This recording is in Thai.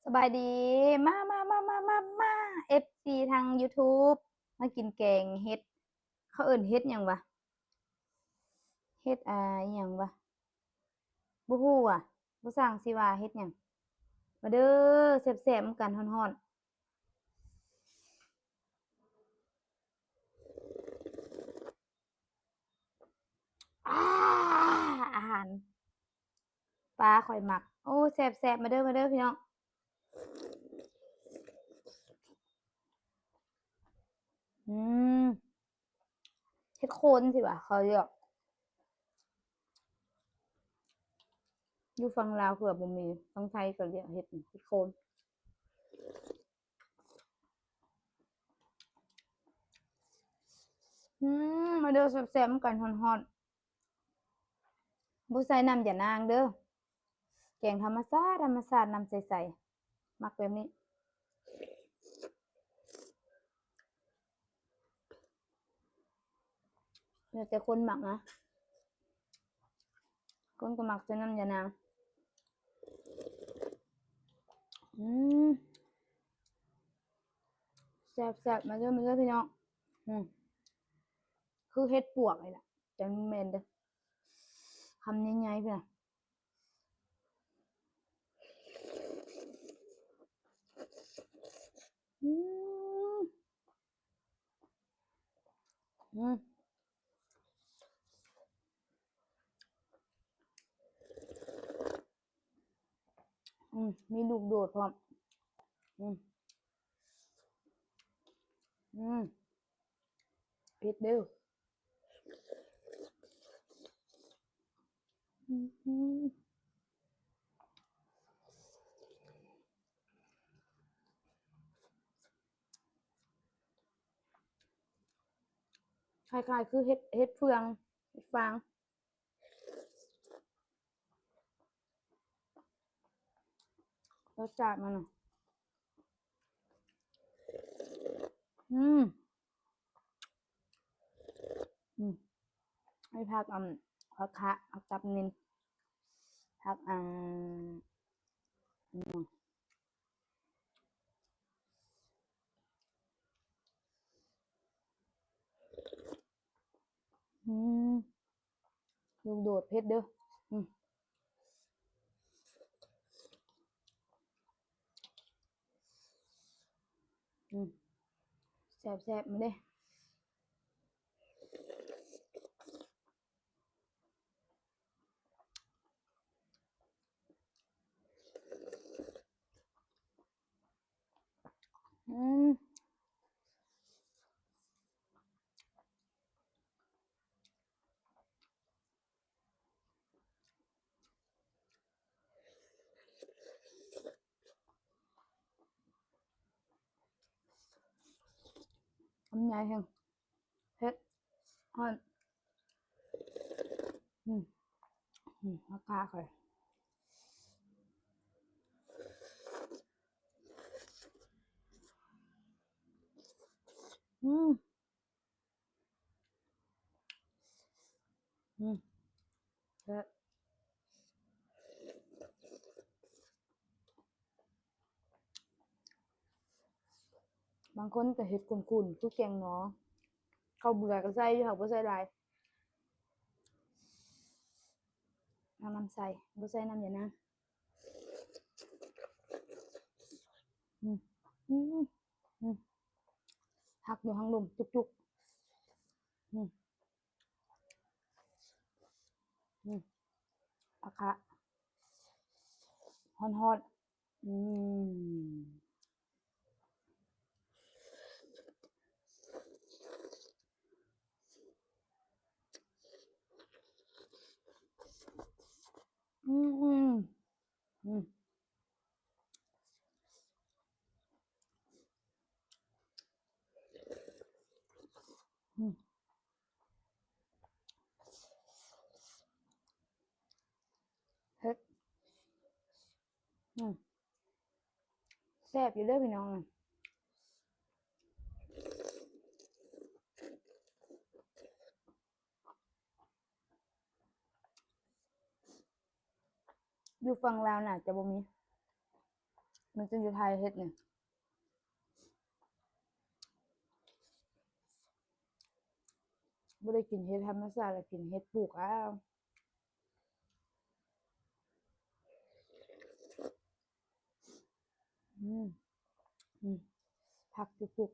สบายดีมาFC ทาง YouTube มากินแกงเฮ็ดเขาเอิ้นเฮ็ดหยังวะเฮ็ดอิหยังวะบ่ฮู้อะบ่ซังสิว่าเฮ็ดหยังมาเด้อแซ่บๆนำกันร้อนๆอาหารปลาข้อยมักโอ้แซ่บๆมาเด้อพี่น้องอืมเฮ็ดโคนสิวะเขาเรียกอยู่ฝั่งลาวคือแบบบ่มีฝั่งไทยก็เรียกเฮ็ดโคนมาเด้อแซ่บๆนำกันร้อนๆบ่ใส่น้ำยานางเด้อ แกงธรรมชาติน้ำใสๆมักแบบนี้แล้วแต่คนมักนะคนก็มักใส่น้ำยานางอืมแซ่บๆมาเด้อพี่น้องอืมคือเฮ็ดปวกเลยล่ะจังแม่นเด้อคำใหญ่ๆพี่น่ะอืมอืมมีลูกโดดพร้อมอืมอืมเผ็ดเด้ออืมคล้ายๆคือเฮ็ดเฟืองเฮ็ดฟางรสชาติมันน่ะอืมอืมให้พักผักคะผักตับนินผักอืม อืมลูกโดดเผ็ดเด้ออืมอืมแซ่บมาเด้อืมทำไงแฮงเผ็ดฮ้อนอืมราคาค่อยอืมอืมเผ็ดบางคนก็เฮ็ดข้นๆคือแกงหน่อข้าวเบื่อก็ใส่อยู่ค่ะบ่ใส่หลายเอาน้ำใส่บ่ใส่น้ำยานางอืมอืมอืมผักอยู่ข้างลมจุกๆอืมผักคะฮ้อนๆอืมอืมอืมอืมเผ็ดอืมแซ่บอยู่เด้อพี่น้องอยู่ฝั่งลาวน่ะจะบ่มี มันจะอยู่ไทยเฮ็ดเนี่ยบ่ได้กินเฮ็ดธรรมชาติแล้วกินเฮ็ดปลูกเอาอืมผักที่ปลูก